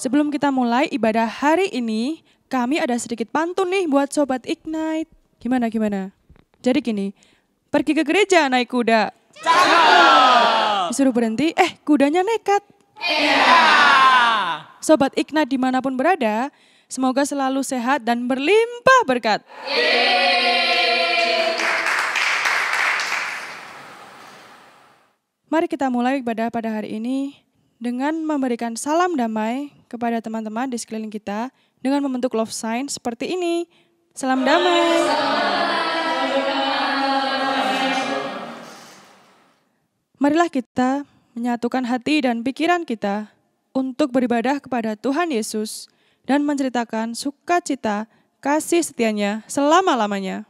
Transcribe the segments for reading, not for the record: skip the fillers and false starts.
Sebelum kita mulai ibadah hari ini, kami ada sedikit pantun nih buat Sobat Ignite. Gimana? Jadi gini, pergi ke gereja naik kuda. Disuruh berhenti, kudanya nekat. Sobat Ignite dimanapun berada, semoga selalu sehat dan berlimpah berkat. Mari kita mulai ibadah pada hari ini dengan memberikan salam damai kepada teman-teman di sekeliling kita dengan membentuk love sign seperti ini. Salam damai. Marilah kita menyatukan hati dan pikiran kita untuk beribadah kepada Tuhan Yesus dan menceritakan sukacita kasih setianya selama-lamanya.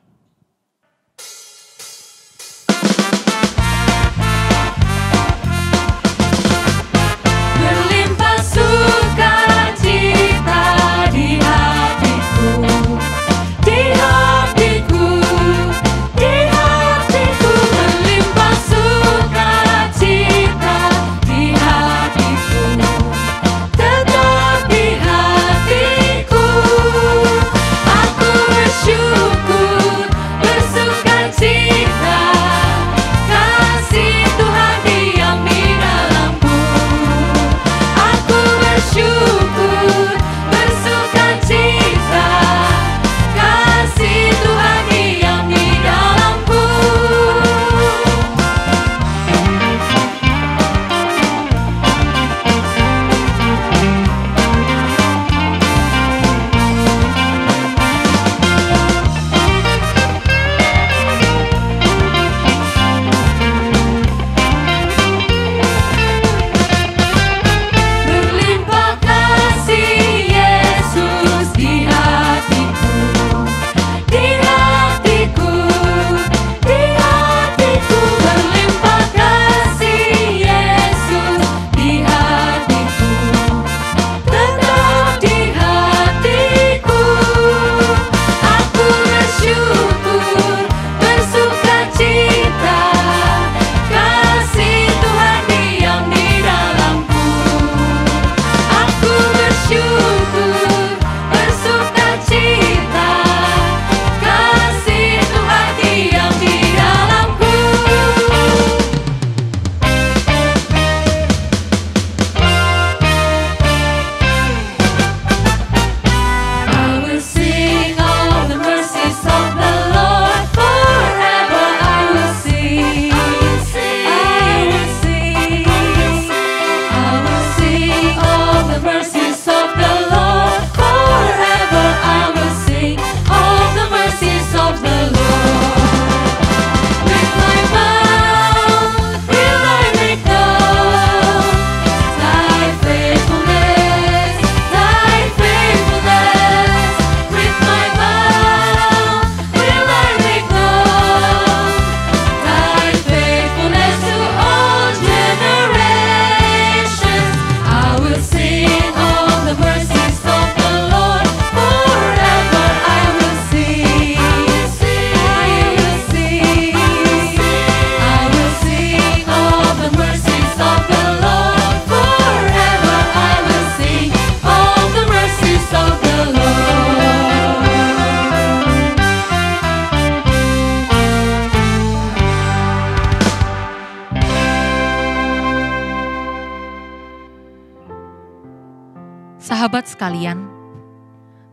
Sahabat sekalian,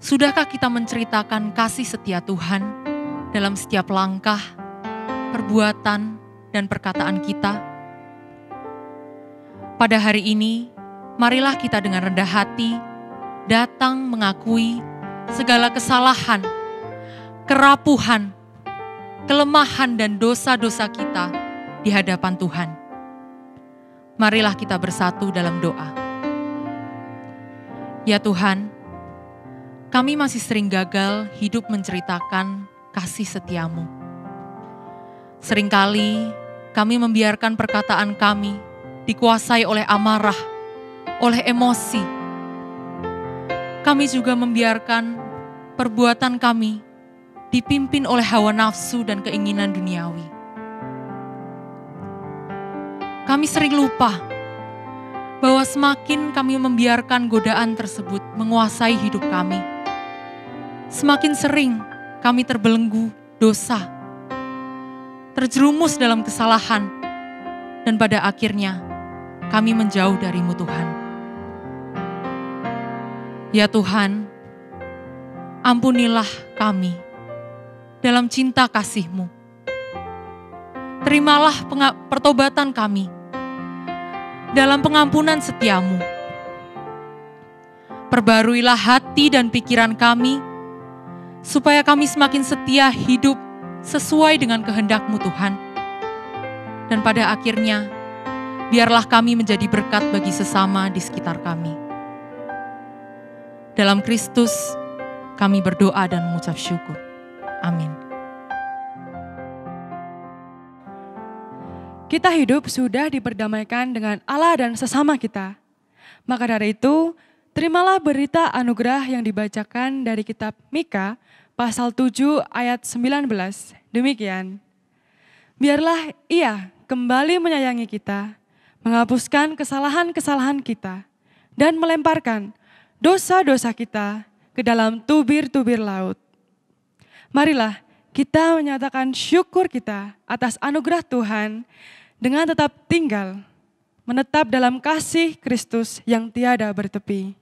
sudahkah kita menceritakan kasih setia Tuhan dalam setiap langkah, perbuatan, dan perkataan kita? Pada hari ini, marilah kita dengan rendah hati datang mengakui segala kesalahan, kerapuhan, kelemahan, dan dosa-dosa kita di hadapan Tuhan. Marilah kita bersatu dalam doa. Ya Tuhan, kami masih sering gagal hidup menceritakan kasih setiamu. Seringkali kami membiarkan perkataan kami dikuasai oleh amarah, oleh emosi. Kami juga membiarkan perbuatan kami dipimpin oleh hawa nafsu dan keinginan duniawi. Kami sering lupa bahwa semakin kami membiarkan godaan tersebut menguasai hidup kami, semakin sering kami terbelenggu dosa, terjerumus dalam kesalahan, dan pada akhirnya kami menjauh dari-Mu Tuhan. Ya Tuhan, ampunilah kami dalam cinta kasih-Mu. Terimalah pertobatan kami dalam pengampunan setia-Mu. Perbaruilah hati dan pikiran kami, supaya kami semakin setia hidup sesuai dengan kehendak-Mu Tuhan. Dan pada akhirnya, biarlah kami menjadi berkat bagi sesama di sekitar kami. Dalam Kristus, kami berdoa dan mengucap syukur. Amin. Kita hidup sudah diperdamaikan dengan Allah dan sesama kita. Maka dari itu, terimalah berita anugerah yang dibacakan dari kitab Mika, pasal 7 ayat 19. Demikian. Biarlah Ia kembali menyayangi kita, menghapuskan kesalahan-kesalahan kita, dan melemparkan dosa-dosa kita ke dalam tubir-tubir laut. Marilah kita menyatakan syukur kita atas anugerah Tuhan dengan tetap tinggal, menetap dalam kasih Kristus yang tiada bertepi.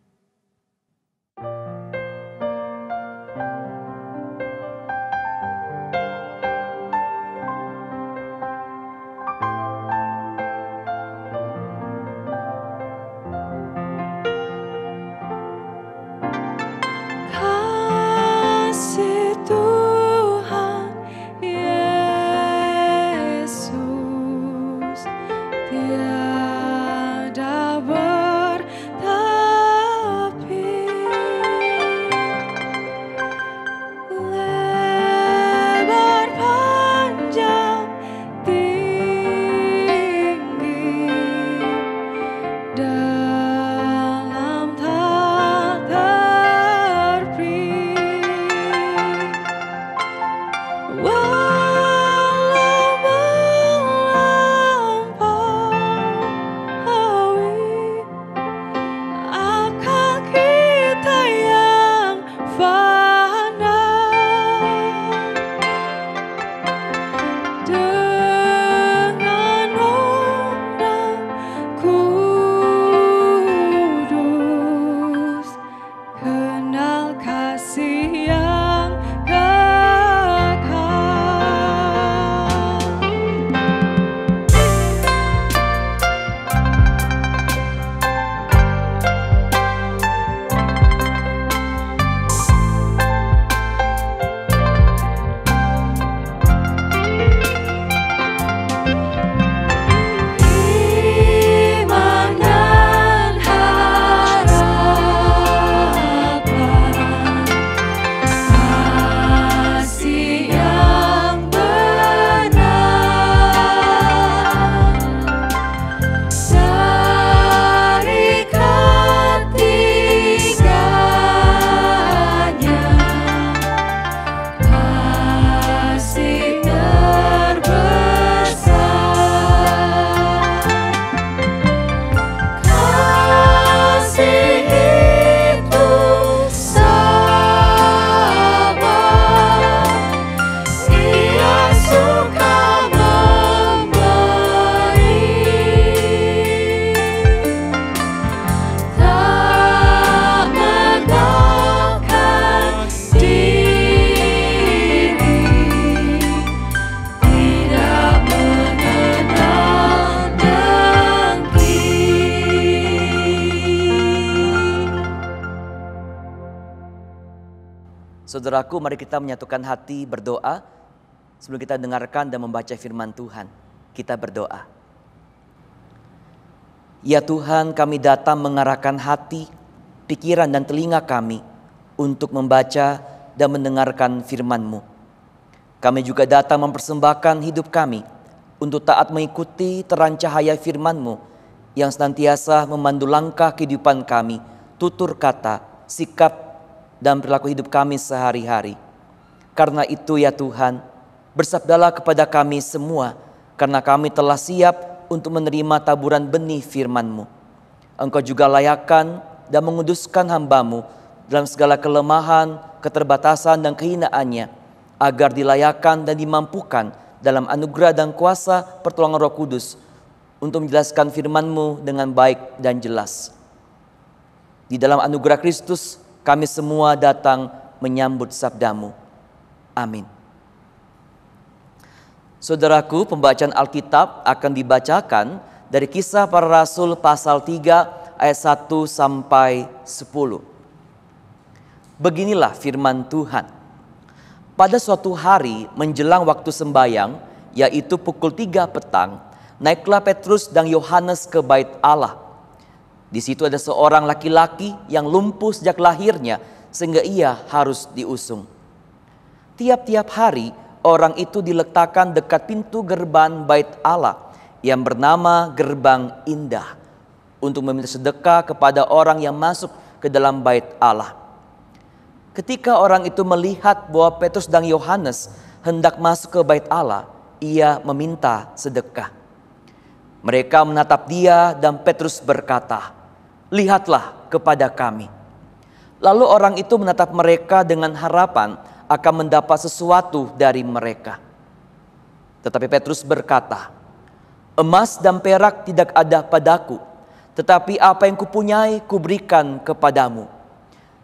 Saudaraku, mari kita menyatukan hati berdoa sebelum kita dengarkan dan membaca firman Tuhan. Kita berdoa. Ya Tuhan, kami datang mengarahkan hati, pikiran dan telinga kami untuk membaca dan mendengarkan firman-Mu. Kami juga datang mempersembahkan hidup kami untuk taat mengikuti terang cahaya firman-Mu yang senantiasa memandu langkah kehidupan kami, tutur kata, sikap, dan perilaku hidup kami sehari-hari. Karena itu ya Tuhan, bersabdalah kepada kami semua, karena kami telah siap untuk menerima taburan benih firman-Mu. Engkau juga layakkan dan menguduskan hamba-Mu dalam segala kelemahan, keterbatasan, dan kehinaannya, agar dilayakkan dan dimampukan dalam anugerah dan kuasa pertolongan Roh Kudus untuk menjelaskan firman-Mu dengan baik dan jelas. Di dalam anugerah Kristus, kami semua datang menyambut sabda-Mu. Amin. Saudaraku, pembacaan Alkitab akan dibacakan dari Kisah Para Rasul pasal 3 ayat 1 sampai 10. Beginilah firman Tuhan. Pada suatu hari menjelang waktu sembayang, yaitu pukul 3 petang, naiklah Petrus dan Yohanes ke bait Allah. Di situ ada seorang laki-laki yang lumpuh sejak lahirnya, sehingga ia harus diusung. Tiap-tiap hari orang itu diletakkan dekat pintu gerbang bait Allah yang bernama Gerbang Indah untuk meminta sedekah kepada orang yang masuk ke dalam bait Allah. Ketika orang itu melihat bahwa Petrus dan Yohanes hendak masuk ke bait Allah, ia meminta sedekah. Mereka menatap dia dan Petrus berkata, "Lihatlah kepada kami." Lalu orang itu menatap mereka dengan harapan akan mendapat sesuatu dari mereka. Tetapi Petrus berkata, "Emas dan perak tidak ada padaku, tetapi apa yang kupunyai kuberikan kepadamu.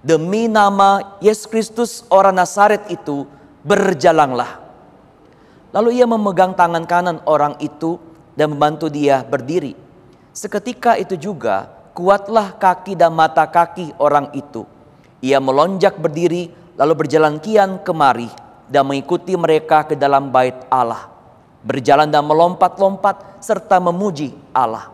Demi nama Yesus Kristus orang Nazaret itu, berjalanlah." Lalu ia memegang tangan kanan orang itu dan membantu dia berdiri. Seketika itu juga kuatlah kaki dan mata kaki orang itu. Ia melonjak berdiri lalu berjalan kian kemari dan mengikuti mereka ke dalam bait Allah. Berjalan dan melompat-lompat serta memuji Allah.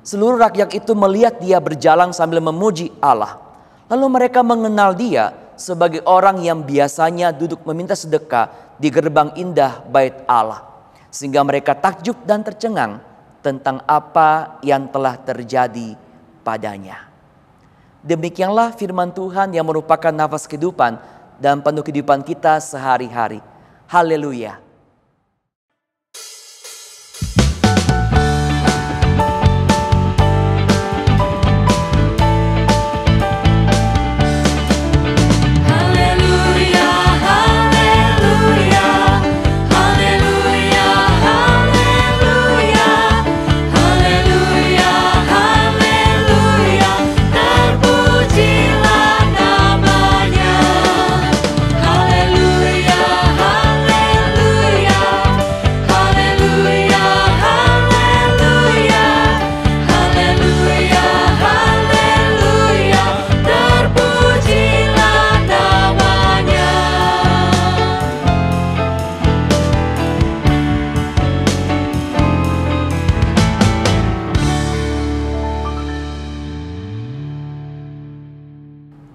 Seluruh rakyat itu melihat dia berjalan sambil memuji Allah. Lalu mereka mengenal dia sebagai orang yang biasanya duduk meminta sedekah di gerbang indah bait Allah. Sehingga mereka takjub dan tercengang tentang apa yang telah terjadi padanya. Demikianlah firman Tuhan yang merupakan nafas kehidupan dan penuh kehidupan kita sehari-hari. Haleluya.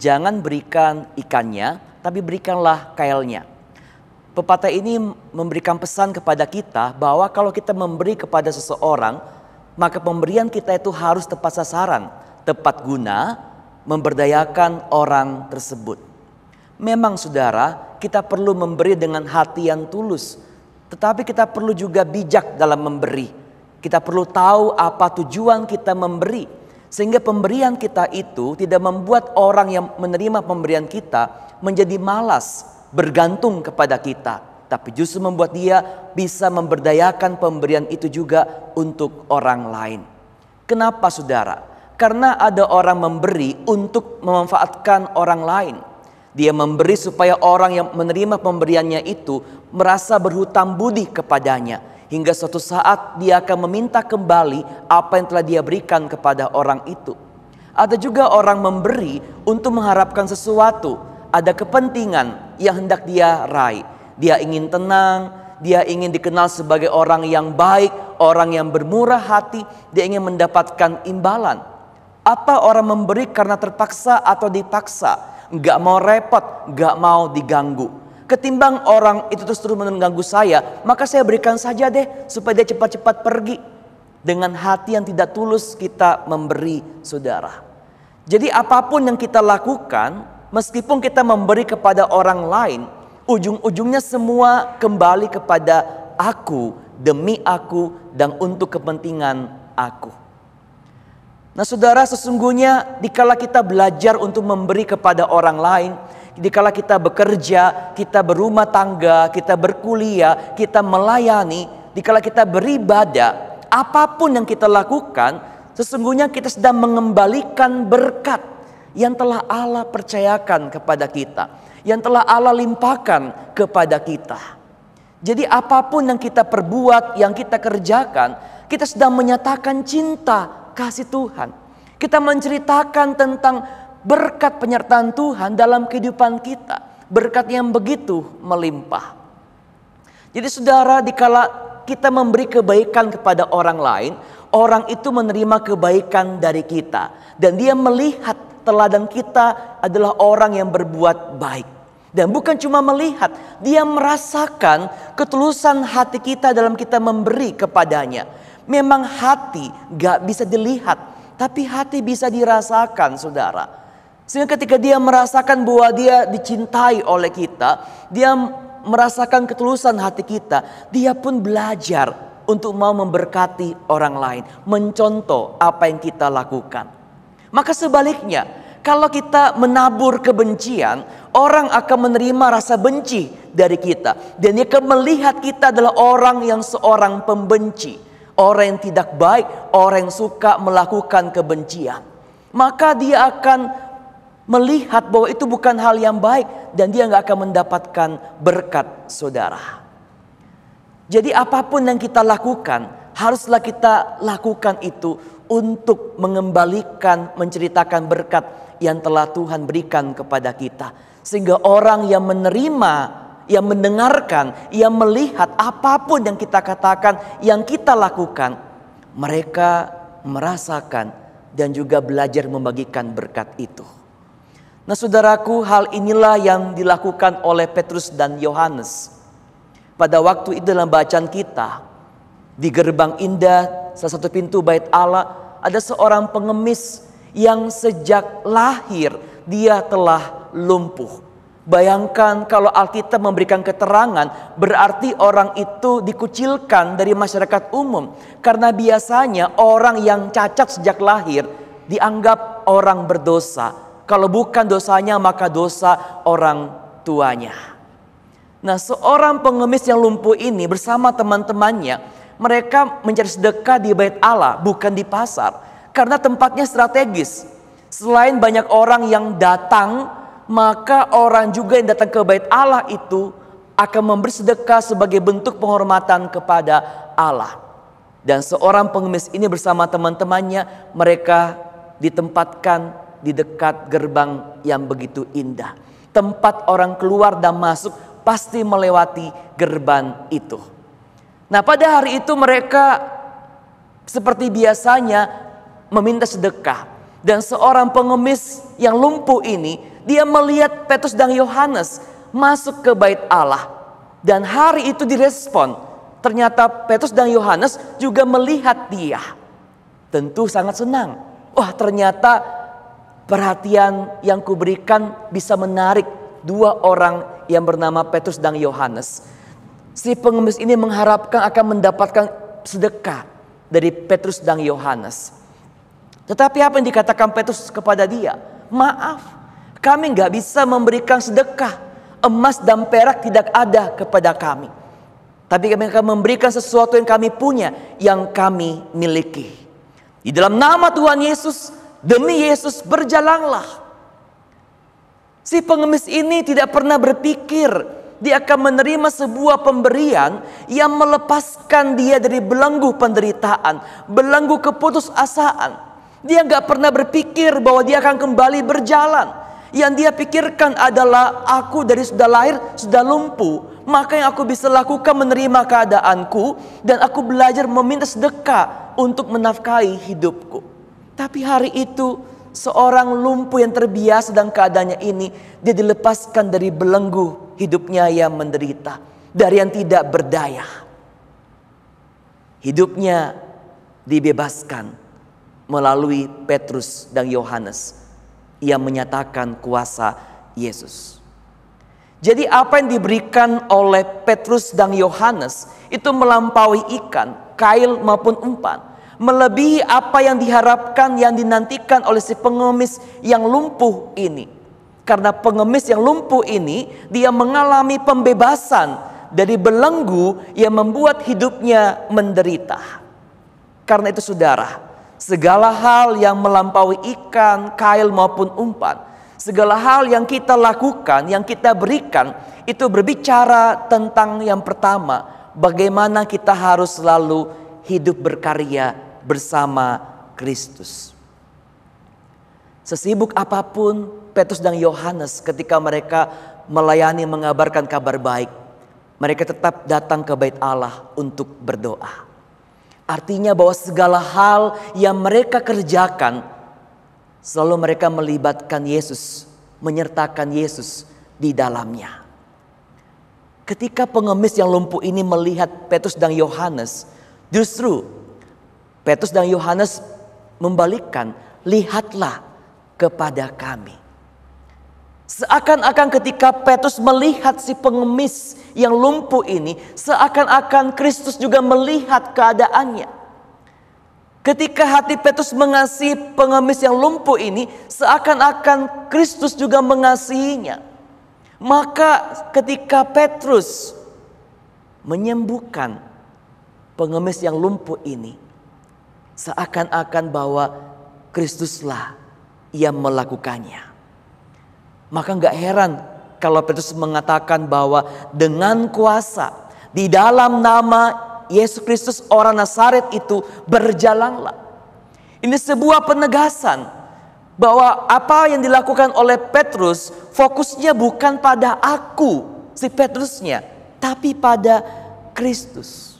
Jangan berikan ikannya, tapi berikanlah kailnya. Pepatah ini memberikan pesan kepada kita bahwa kalau kita memberi kepada seseorang, maka pemberian kita itu harus tepat sasaran, tepat guna, memberdayakan orang tersebut. Memang saudara, kita perlu memberi dengan hati yang tulus, tetapi kita perlu juga bijak dalam memberi. Kita perlu tahu apa tujuan kita memberi. Sehingga pemberian kita itu tidak membuat orang yang menerima pemberian kita menjadi malas bergantung kepada kita. Tapi justru membuat dia bisa memberdayakan pemberian itu juga untuk orang lain. Kenapa saudara? Karena ada orang memberi untuk memanfaatkan orang lain. Dia memberi supaya orang yang menerima pemberiannya itu merasa berhutang budi kepadanya. Hingga suatu saat dia akan meminta kembali apa yang telah dia berikan kepada orang itu. Ada juga orang memberi untuk mengharapkan sesuatu. Ada kepentingan yang hendak dia raih. Dia ingin tenang, dia ingin dikenal sebagai orang yang baik, orang yang bermurah hati. Dia ingin mendapatkan imbalan. Apa orang memberi karena terpaksa atau dipaksa? Gak mau repot, gak mau diganggu. Ketimbang orang itu terus mengganggu saya, maka saya berikan saja deh supaya dia cepat-cepat pergi. Dengan hati yang tidak tulus kita memberi saudara. Jadi apapun yang kita lakukan, meskipun kita memberi kepada orang lain, ujung-ujungnya semua kembali kepada aku, demi aku, dan untuk kepentingan aku. Nah saudara, sesungguhnya dikala kita belajar untuk memberi kepada orang lain, dikala kita bekerja, kita berumah tangga, kita berkuliah, kita melayani, dikala kita beribadah, apapun yang kita lakukan, sesungguhnya kita sedang mengembalikan berkat yang telah Allah percayakan kepada kita, yang telah Allah limpahkan kepada kita. Jadi apapun yang kita perbuat, yang kita kerjakan, kita sedang menyatakan cinta kasih Tuhan. Kita menceritakan tentang berkat penyertaan Tuhan dalam kehidupan kita. Berkat yang begitu melimpah. Jadi saudara, dikala kita memberi kebaikan kepada orang lain, orang itu menerima kebaikan dari kita. Dan dia melihat teladan kita adalah orang yang berbuat baik. Dan bukan cuma melihat, dia merasakan ketulusan hati kita dalam kita memberi kepadanya. Memang hati gak bisa dilihat, tapi hati bisa dirasakan saudara. Sehingga ketika dia merasakan bahwa dia dicintai oleh kita, dia merasakan ketulusan hati kita, dia pun belajar untuk mau memberkati orang lain, mencontoh apa yang kita lakukan. Maka sebaliknya, kalau kita menabur kebencian, orang akan menerima rasa benci dari kita. Dan dia akan melihat kita adalah orang yang seorang pembenci. Orang yang tidak baik, orang yang suka melakukan kebencian. Maka dia akan melihat bahwa itu bukan hal yang baik. Dan dia gak akan mendapatkan berkat saudara. Jadi apapun yang kita lakukan, haruslah kita lakukan itu untuk mengembalikan, menceritakan berkat yang telah Tuhan berikan kepada kita. Sehingga orang yang menerima, yang mendengarkan, yang melihat apapun yang kita katakan, yang kita lakukan, mereka merasakan dan juga belajar membagikan berkat itu. Nah saudaraku, hal inilah yang dilakukan oleh Petrus dan Yohanes. Pada waktu itu dalam bacaan kita, di gerbang indah, salah satu pintu bait Allah, ada seorang pengemis yang sejak lahir dia telah lumpuh. Bayangkan kalau Alkitab memberikan keterangan, berarti orang itu dikucilkan dari masyarakat umum. Karena biasanya orang yang cacat sejak lahir dianggap orang berdosa. Kalau bukan dosanya, maka dosa orang tuanya. Nah, seorang pengemis yang lumpuh ini bersama teman-temannya, mereka mencari sedekah di bait Allah, bukan di pasar. Karena tempatnya strategis. Selain banyak orang yang datang, maka orang juga yang datang ke bait Allah itu akan memberi sedekah sebagai bentuk penghormatan kepada Allah. Dan seorang pengemis ini bersama teman-temannya, mereka ditempatkan di dekat gerbang yang begitu indah. Tempat orang keluar dan masuk pasti melewati gerbang itu. Nah, pada hari itu mereka seperti biasanya meminta sedekah. Dan seorang pengemis yang lumpuh ini, dia melihat Petrus dan Yohanes masuk ke bait Allah. Dan hari itu direspon. Ternyata Petrus dan Yohanes juga melihat dia. Tentu sangat senang. Wah, ternyata perhatian yang kuberikan bisa menarik dua orang yang bernama Petrus dan Yohanes. Si pengemis ini mengharapkan akan mendapatkan sedekah dari Petrus dan Yohanes. Tetapi apa yang dikatakan Petrus kepada dia? Maaf, kami gak bisa memberikan sedekah. Emas dan perak tidak ada kepada kami. Tapi kami akan memberikan sesuatu yang kami punya, yang kami miliki. Di dalam nama Tuhan Yesus, demi Yesus berjalanlah. Si pengemis ini tidak pernah berpikir dia akan menerima sebuah pemberian yang melepaskan dia dari belenggu penderitaan, belenggu keputusasaan. Dia gak pernah berpikir bahwa dia akan kembali berjalan. Yang dia pikirkan adalah, aku dari sudah lahir sudah lumpuh. Maka yang aku bisa lakukan menerima keadaanku. Dan aku belajar meminta sedekah untuk menafkahi hidupku. Tapi hari itu seorang lumpuh yang terbiasa dengan keadaannya ini, dia dilepaskan dari belenggu hidupnya yang menderita. Dari yang tidak berdaya. Hidupnya dibebaskan melalui Petrus dan Yohanes yang menyatakan kuasa Yesus. Jadi apa yang diberikan oleh Petrus dan Yohanes itu melampaui ikan, kail maupun umpan. melebihi apa yang diharapkan, yang dinantikan oleh si pengemis yang lumpuh ini. Karena pengemis yang lumpuh ini, dia mengalami pembebasan dari belenggu yang membuat hidupnya menderita. Karena itu saudara, segala hal yang melampaui ikan, kail maupun umpan, segala hal yang kita lakukan, yang kita berikan, itu berbicara tentang yang pertama, bagaimana kita harus selalu hidup berkarya bersama Kristus. Sesibuk apapun Petrus dan Yohanes ketika mereka melayani mengabarkan kabar baik, mereka tetap datang ke bait Allah untuk berdoa. Artinya bahwa segala hal yang mereka kerjakan, selalu mereka melibatkan Yesus, menyertakan Yesus di dalamnya. Ketika pengemis yang lumpuh ini melihat Petrus dan Yohanes, justru Petrus dan Yohanes membalikkan, lihatlah kepada kami. Seakan-akan ketika Petrus melihat si pengemis yang lumpuh ini, seakan-akan Kristus juga melihat keadaannya. Ketika hati Petrus mengasihi pengemis yang lumpuh ini, seakan-akan Kristus juga mengasihinya. Maka ketika Petrus menyembuhkan pengemis yang lumpuh ini, seakan-akan bahwa Kristuslah yang melakukannya. Maka gak heran kalau Petrus mengatakan bahwa dengan kuasa di dalam nama Yesus Kristus orang Nazaret itu berjalanlah. Ini sebuah penegasan bahwa apa yang dilakukan oleh Petrus fokusnya bukan pada aku, si Petrusnya, tapi pada Kristus.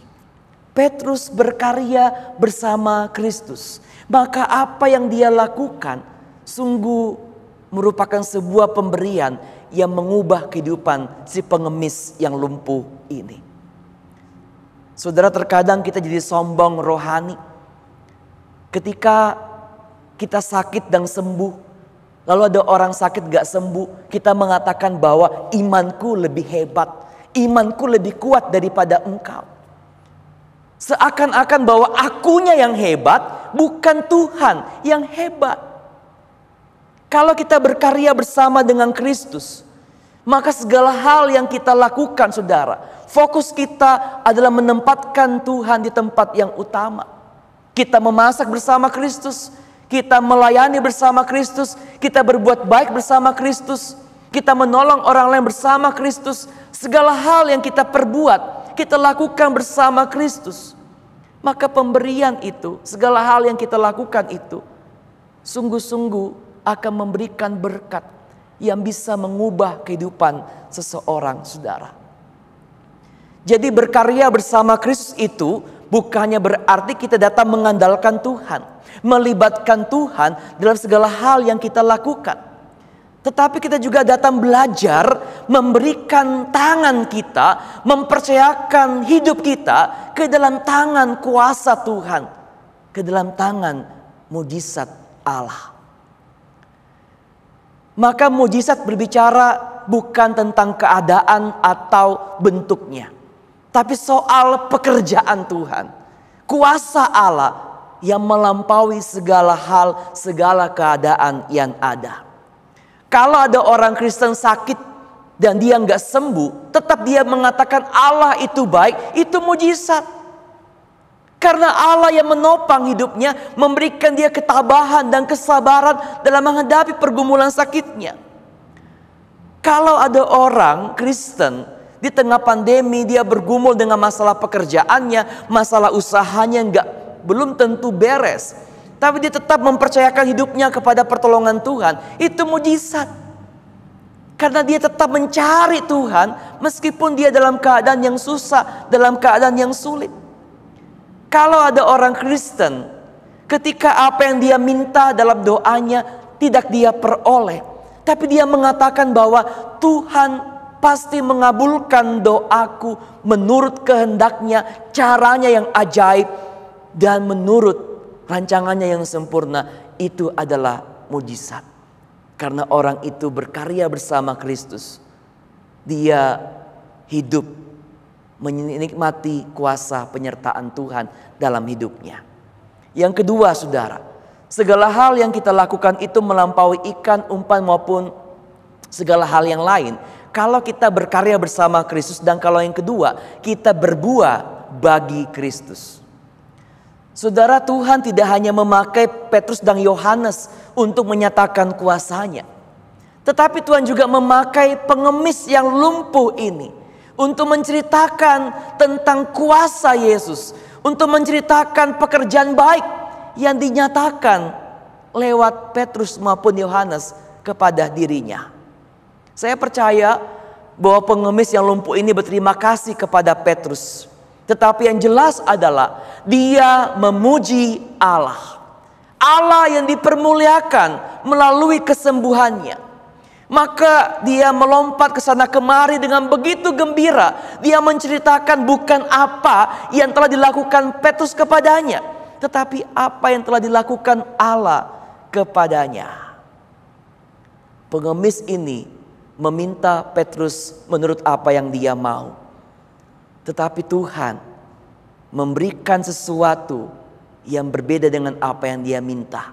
Petrus berkarya bersama Kristus. Maka apa yang dia lakukan sungguh merupakan sebuah pemberian yang mengubah kehidupan si pengemis yang lumpuh ini. Saudara, terkadang kita jadi sombong rohani. Ketika kita sakit dan sembuh, lalu ada orang sakit gak sembuh, kita mengatakan bahwa imanku lebih hebat, imanku lebih kuat daripada engkau. Seakan-akan bahwa akunya yang hebat, bukan Tuhan yang hebat. Kalau kita berkarya bersama dengan Kristus, maka segala hal yang kita lakukan, saudara, fokus kita adalah menempatkan Tuhan di tempat yang utama. Kita memasak bersama Kristus, kita melayani bersama Kristus, kita berbuat baik bersama Kristus, kita menolong orang lain bersama Kristus. Segala hal yang kita perbuat, kita lakukan bersama Kristus. Maka pemberian itu, segala hal yang kita lakukan itu, sungguh-sungguh akan memberikan berkat yang bisa mengubah kehidupan seseorang, saudara. Jadi berkarya bersama Kristus itu bukannya berarti kita datang mengandalkan Tuhan, melibatkan Tuhan dalam segala hal yang kita lakukan. Tetapi kita juga datang belajar memberikan tangan kita, mempercayakan hidup kita ke dalam tangan kuasa Tuhan, ke dalam tangan mujizat Allah. Maka mujizat berbicara bukan tentang keadaan atau bentuknya, tapi soal pekerjaan Tuhan. Kuasa Allah yang melampaui segala hal, segala keadaan yang ada. Kalau ada orang Kristen sakit dan dia nggak sembuh, tetap dia mengatakan Allah itu baik, itu mujizat. Karena Allah yang menopang hidupnya, memberikan dia ketabahan dan kesabaran dalam menghadapi pergumulan sakitnya. Kalau ada orang Kristen di tengah pandemi, dia bergumul dengan masalah pekerjaannya, masalah usahanya belum tentu beres, tapi dia tetap mempercayakan hidupnya kepada pertolongan Tuhan, itu mujizat. Karena dia tetap mencari Tuhan meskipun dia dalam keadaan yang susah, dalam keadaan yang sulit. Kalau ada orang Kristen, ketika apa yang dia minta dalam doanya tidak dia peroleh, tapi dia mengatakan bahwa Tuhan pasti mengabulkan doaku menurut kehendaknya, caranya yang ajaib, dan menurut rancangannya yang sempurna. Itu adalah mujizat. Karena orang itu berkarya bersama Kristus, dia hidup menikmati kuasa penyertaan Tuhan dalam hidupnya. Yang kedua, saudara, segala hal yang kita lakukan itu melampaui ikan, umpan maupun segala hal yang lain. Kalau kita berkarya bersama Kristus, dan kalau yang kedua, kita berbuah bagi Kristus. Saudara, Tuhan tidak hanya memakai Petrus dan Yohanes untuk menyatakan kuasanya, tetapi Tuhan juga memakai pengemis yang lumpuh ini untuk menceritakan tentang kuasa Yesus, untuk menceritakan pekerjaan baik yang dinyatakan lewat Petrus maupun Yohanes kepada dirinya. Saya percaya bahwa pengemis yang lumpuh ini berterima kasih kepada Petrus. Tetapi yang jelas adalah dia memuji Allah. Allah yang dipermuliakan melalui kesembuhannya. Maka dia melompat ke sana kemari dengan begitu gembira. Dia menceritakan bukan apa yang telah dilakukan Petrus kepadanya, tetapi apa yang telah dilakukan Allah kepadanya. Pengemis ini meminta Petrus menurut apa yang dia mau. Tetapi Tuhan memberikan sesuatu yang berbeda dengan apa yang dia minta.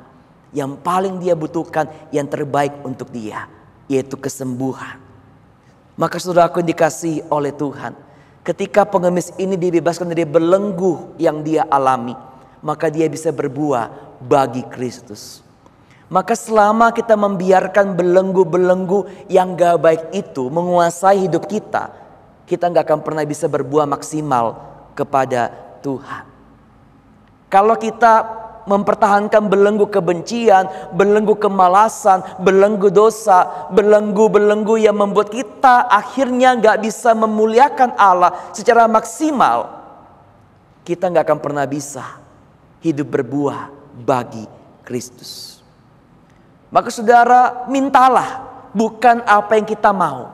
Yang paling dia butuhkan, yang terbaik untuk dia, yaitu kesembuhan. Maka saudaraku yang dikasihi oleh Tuhan, ketika pengemis ini dibebaskan dari belenggu yang dia alami, maka dia bisa berbuah bagi Kristus. Maka selama kita membiarkan belenggu-belenggu yang gak baik itu menguasai hidup kita, kita gak akan pernah bisa berbuah maksimal kepada Tuhan. Kalau kita mempertahankan belenggu kebencian, belenggu kemalasan, belenggu dosa, belenggu-belenggu yang membuat kita akhirnya gak bisa memuliakan Allah secara maksimal, kita gak akan pernah bisa hidup berbuah bagi Kristus. Maka saudara, mintalah bukan apa yang kita mau,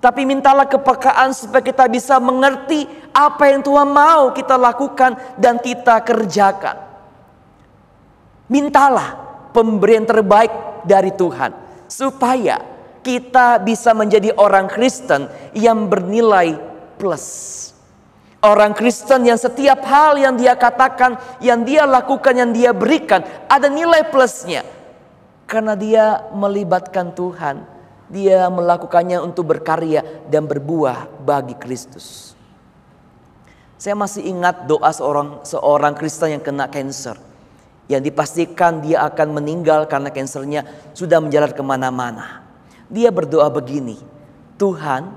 tapi mintalah kepekaan supaya kita bisa mengerti apa yang Tuhan mau kita lakukan dan kita kerjakan. Mintalah pemberian terbaik dari Tuhan supaya kita bisa menjadi orang Kristen yang bernilai plus. Orang Kristen yang setiap hal yang dia katakan, yang dia lakukan, yang dia berikan ada nilai plusnya. Karena dia melibatkan Tuhan, dia melakukannya untuk berkarya dan berbuah bagi Kristus. Saya masih ingat doa seorang Kristen yang kena kanker, yang dipastikan dia akan meninggal karena kansernya sudah menjalar kemana-mana. Dia berdoa begini, Tuhan,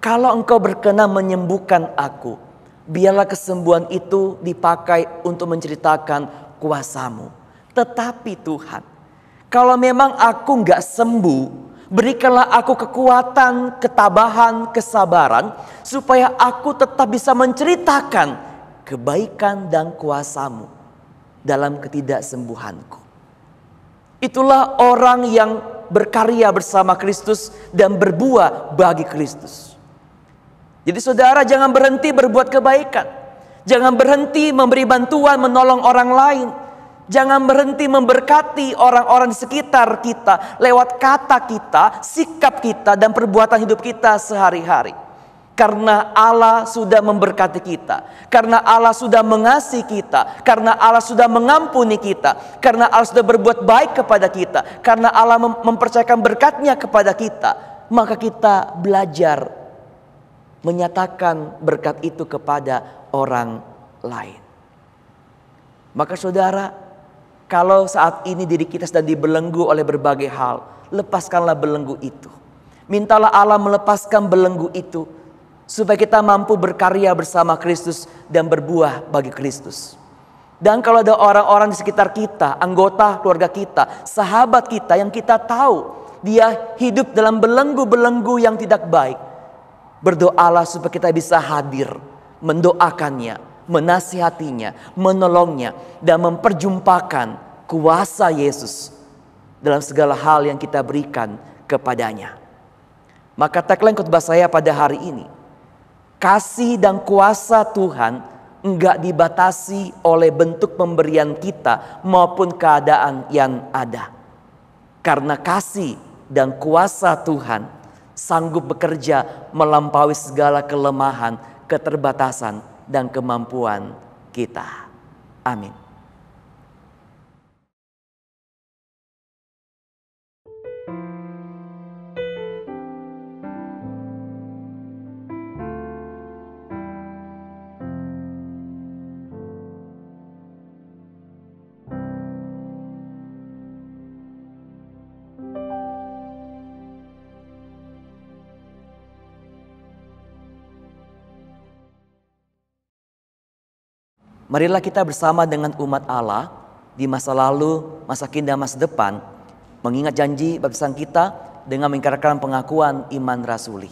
kalau Engkau berkenan menyembuhkan aku, biarlah kesembuhan itu dipakai untuk menceritakan kuasa-Mu. Tetapi Tuhan, kalau memang aku gak sembuh, berikanlah aku kekuatan, ketabahan, kesabaran, supaya aku tetap bisa menceritakan kebaikan dan kuasa-Mu dalam ketidaksembuhanku. Itulah orang yang berkarya bersama Kristus dan berbuah bagi Kristus. Jadi saudara, jangan berhenti berbuat kebaikan. Jangan berhenti memberi bantuan, menolong orang lain. Jangan berhenti memberkati orang-orang di sekitar kita lewat kata kita, sikap kita, dan perbuatan hidup kita sehari-hari. Karena Allah sudah memberkati kita, karena Allah sudah mengasihi kita, karena Allah sudah mengampuni kita, karena Allah sudah berbuat baik kepada kita, karena Allah mempercayakan berkatnya kepada kita, maka kita belajar menyatakan berkat itu kepada orang lain. Maka saudara, kalau saat ini diri kita sedang dibelenggu oleh berbagai hal, lepaskanlah belenggu itu. Mintalah Allah melepaskan belenggu itu, supaya kita mampu berkarya bersama Kristus dan berbuah bagi Kristus. Dan kalau ada orang-orang di sekitar kita, anggota keluarga kita, sahabat kita yang kita tahu dia hidup dalam belenggu-belenggu yang tidak baik, berdoalah supaya kita bisa hadir, mendoakannya, menasihatinya, menolongnya, dan memperjumpakan kuasa Yesus dalam segala hal yang kita berikan kepadanya. Maka tagline khotbah saya pada hari ini, kasih dan kuasa Tuhan enggak dibatasi oleh bentuk pemberian kita maupun keadaan yang ada. Karena kasih dan kuasa Tuhan sanggup bekerja melampaui segala kelemahan, keterbatasan, dan kemampuan kita. Amin. Marilah kita bersama dengan umat Allah di masa lalu, masa kini, dan masa depan, mengingat janji baptisan kita dengan mengikrarkan pengakuan iman rasuli.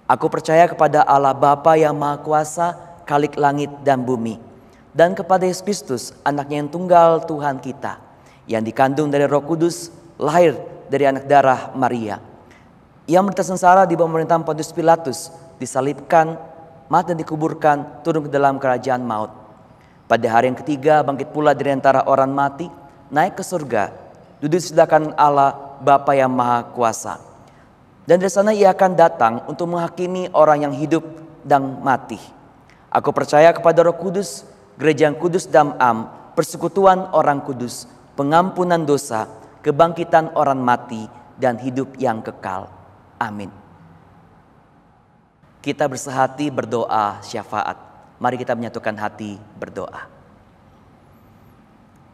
Aku percaya kepada Allah Bapa yang Maha Kuasa, Khalik langit dan bumi, dan kepada Yesus Kristus, anaknya yang tunggal Tuhan kita, yang dikandung dari Roh Kudus, lahir dari anak darah Maria, yang menderita sengsara di bawah pemerintahan Pontius Pilatus, disalibkan, mati dan dikuburkan, turun ke dalam kerajaan maut. Pada hari yang ketiga bangkit pula dari antara orang mati, naik ke surga, duduk di sebelah kanan Allah Bapa yang Maha Kuasa. Dan dari sana ia akan datang untuk menghakimi orang yang hidup dan mati. Aku percaya kepada Roh Kudus, gereja yang kudus dan am, persekutuan orang kudus, pengampunan dosa, kebangkitan orang mati, dan hidup yang kekal. Amin. Kita bersehati berdoa syafaat. Mari kita menyatukan hati berdoa.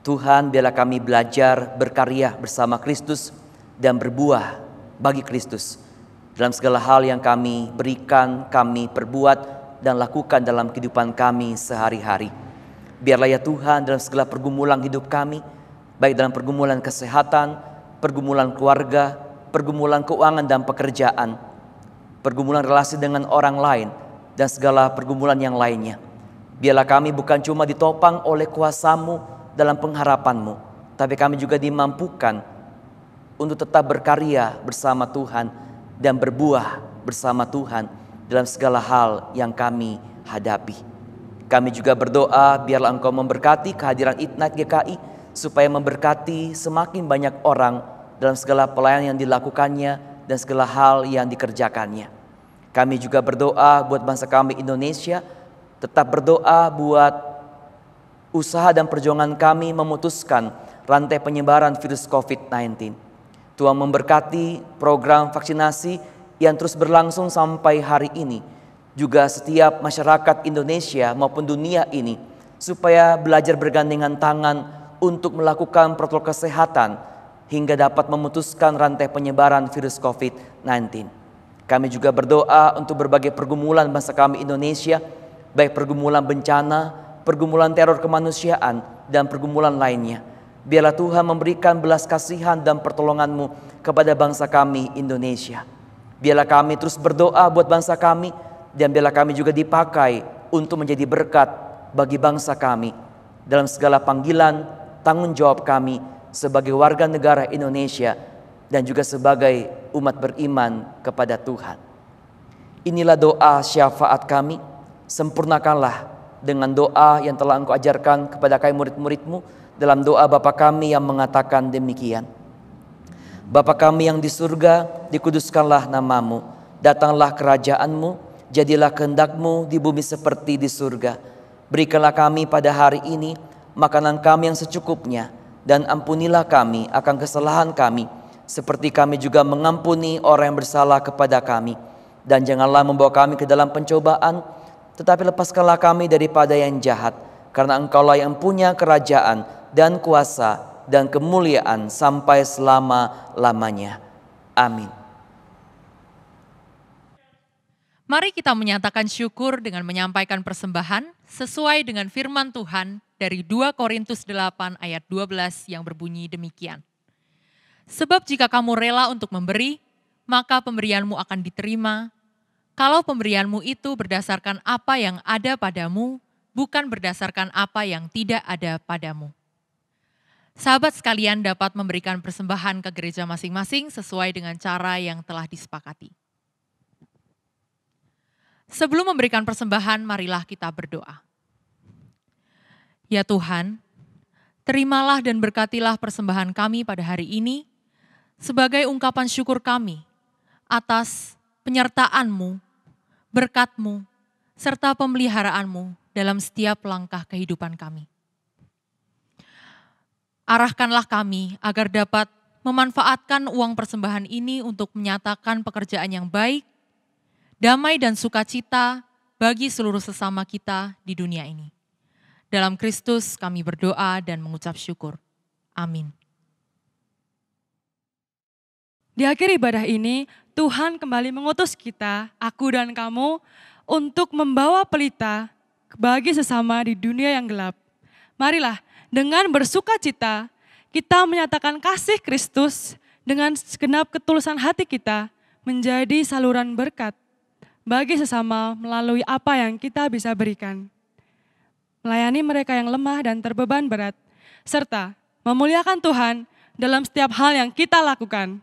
Tuhan, biarlah kami belajar berkarya bersama Kristus dan berbuah bagi Kristus dalam segala hal yang kami berikan, kami perbuat dan lakukan dalam kehidupan kami sehari-hari. Biarlah ya Tuhan, dalam segala pergumulan hidup kami, baik dalam pergumulan kesehatan, pergumulan keluarga, pergumulan keuangan dan pekerjaan, pergumulan relasi dengan orang lain, dan segala pergumulan yang lainnya. Biarlah kami bukan cuma ditopang oleh kuasa-Mu dalam pengharapan-Mu, tapi kami juga dimampukan untuk tetap berkarya bersama Tuhan dan berbuah bersama Tuhan dalam segala hal yang kami hadapi. Kami juga berdoa biarlah Engkau memberkati kehadiran Ignite GKI, supaya memberkati semakin banyak orang dalam segala pelayanan yang dilakukannya dan segala hal yang dikerjakannya. Kami juga berdoa buat bangsa kami Indonesia, tetap berdoa buat usaha dan perjuangan kami memutuskan rantai penyebaran virus COVID-19. Tuhan memberkati program vaksinasi yang terus berlangsung sampai hari ini. Juga setiap masyarakat Indonesia maupun dunia ini, supaya belajar bergandengan tangan untuk melakukan protokol kesehatan hingga dapat memutuskan rantai penyebaran virus COVID-19. Kami juga berdoa untuk berbagai pergumulan bangsa kami Indonesia, baik pergumulan bencana, pergumulan teror kemanusiaan, dan pergumulan lainnya. Biarlah Tuhan memberikan belas kasihan dan pertolongan-Mu kepada bangsa kami Indonesia. Biarlah kami terus berdoa buat bangsa kami, dan biarlah kami juga dipakai untuk menjadi berkat bagi bangsa kami dalam segala panggilan, tanggung jawab kami sebagai warga negara Indonesia, dan juga sebagai umat beriman kepada Tuhan. Inilah doa syafaat kami, sempurnakanlah dengan doa yang telah Engkau ajarkan kepada kami murid-murid-Mu dalam doa Bapa kami yang mengatakan demikian. Bapa kami yang di surga, dikuduskanlah nama-Mu, datanglah kerajaan-Mu, jadilah kehendak-Mu di bumi seperti di surga. Berikanlah kami pada hari ini makanan kami yang secukupnya, dan ampunilah kami akan kesalahan kami, seperti kami juga mengampuni orang yang bersalah kepada kami. Dan janganlah membawa kami ke dalam pencobaan, tetapi lepaskanlah kami daripada yang jahat. Karena Engkaulah yang punya kerajaan dan kuasa dan kemuliaan sampai selama-lamanya. Amin. Mari kita menyatakan syukur dengan menyampaikan persembahan sesuai dengan firman Tuhan dari 2 Korintus 8 ayat 12 yang berbunyi demikian. Sebab jika kamu rela untuk memberi, maka pemberianmu akan diterima. Kalau pemberianmu itu berdasarkan apa yang ada padamu, bukan berdasarkan apa yang tidak ada padamu. Sahabat sekalian dapat memberikan persembahan ke gereja masing-masing sesuai dengan cara yang telah disepakati. Sebelum memberikan persembahan, marilah kita berdoa. Ya Tuhan, terimalah dan berkatilah persembahan kami pada hari ini sebagai ungkapan syukur kami atas penyertaan-Mu, berkat-Mu, serta pemeliharaanmu dalam setiap langkah kehidupan kami. Arahkanlah kami agar dapat memanfaatkan uang persembahan ini untuk menyatakan pekerjaan yang baik, damai dan sukacita bagi seluruh sesama kita di dunia ini. Dalam Kristus kami berdoa dan mengucap syukur. Amin. Di akhir ibadah ini, Tuhan kembali mengutus kita, aku dan kamu, untuk membawa pelita bagi sesama di dunia yang gelap. Marilah dengan bersuka cita kita menyatakan kasih Kristus dengan segenap ketulusan hati kita menjadi saluran berkat bagi sesama melalui apa yang kita bisa berikan. Melayani mereka yang lemah dan terbeban berat, serta memuliakan Tuhan dalam setiap hal yang kita lakukan.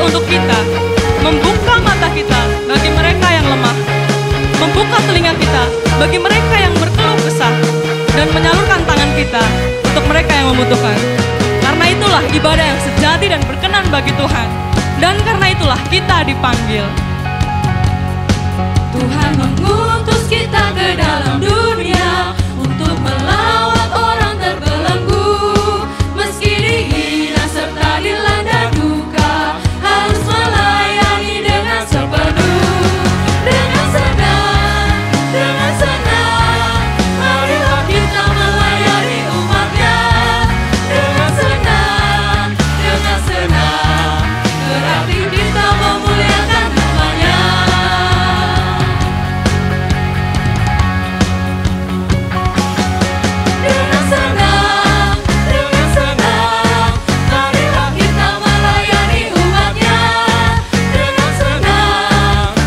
Untuk kita membuka mata kita bagi mereka yang lemah, membuka telinga kita bagi mereka yang berkeluh kesah, dan menyalurkan tangan kita untuk mereka yang membutuhkan. Karena itulah ibadah yang sejati dan berkenan bagi Tuhan, dan karena itulah kita dipanggil. Tuhan mengutus kita ke dalam dunia untuk melawat orang terbelenggu, meski dihina serta dilanda duka, harus melayani dengan sepenuh. Dengan senang, marilah kita melayani umat-Nya. Dengan senang, berarti kita memuliakan nama-Nya. Dengan senang, marilah kita melayani umat-Nya.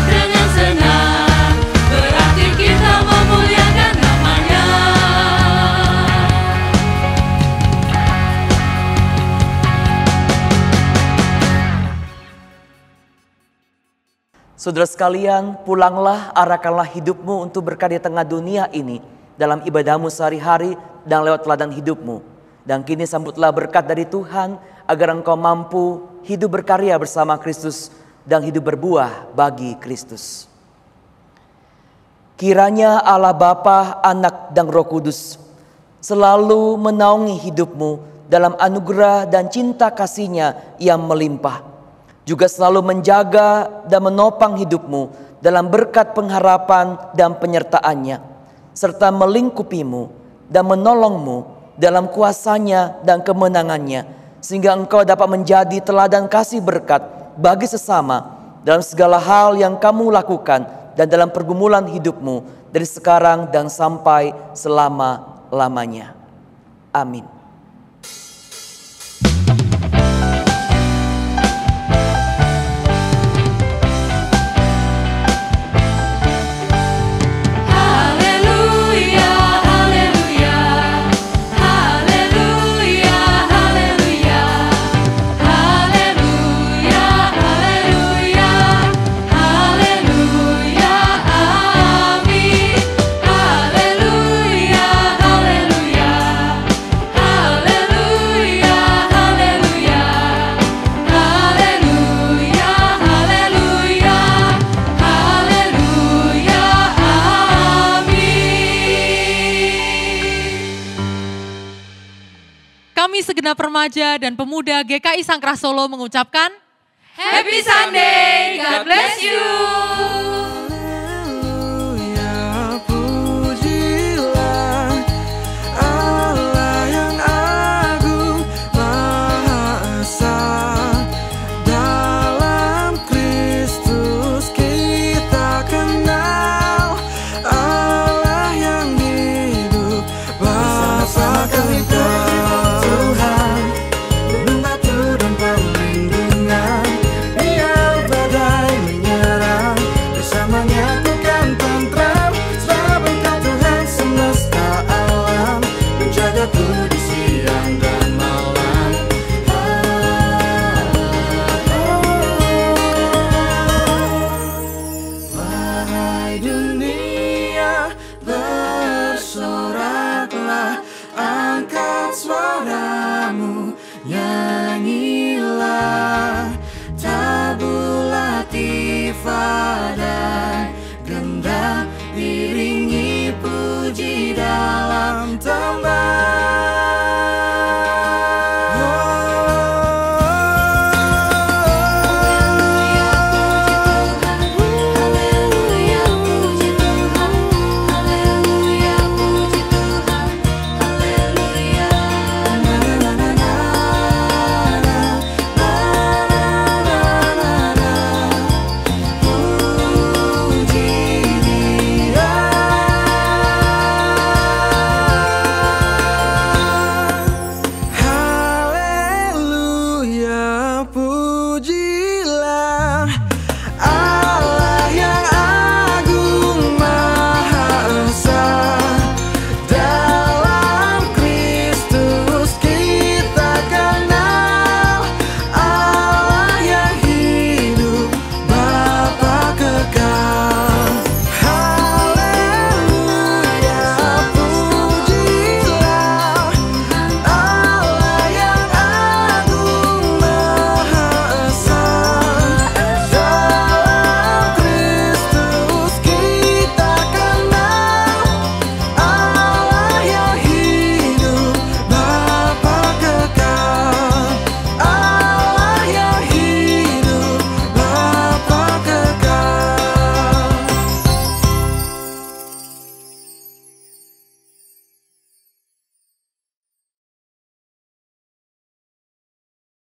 Dengan senang, berarti kita memuliakan nama-Nya. Saudara sekalian, pulanglah, arahkanlah hidupmu untuk berkat di tengah dunia ini dalam ibadahmu sehari-hari dan lewat teladan hidupmu. Dan kini sambutlah berkat dari Tuhan agar engkau mampu hidup berkarya bersama Kristus dan hidup berbuah bagi Kristus. Kiranya Allah Bapa, Anak, dan Roh Kudus selalu menaungi hidupmu dalam anugerah dan cinta kasih-Nya yang melimpah. Juga selalu menjaga dan menopang hidupmu dalam berkat pengharapan dan penyertaan-Nya, serta melingkupimu dan menolongmu dalam kuasa-Nya dan kemenangan-Nya, sehingga engkau dapat menjadi teladan kasih berkat bagi sesama dalam segala hal yang kamu lakukan dan dalam pergumulan hidupmu dari sekarang dan sampai selama-lamanya. Amin. Haleluya, segenap remaja dan pemuda GKI Sangkrah Solo mengucapkan Happy Sunday, God bless you.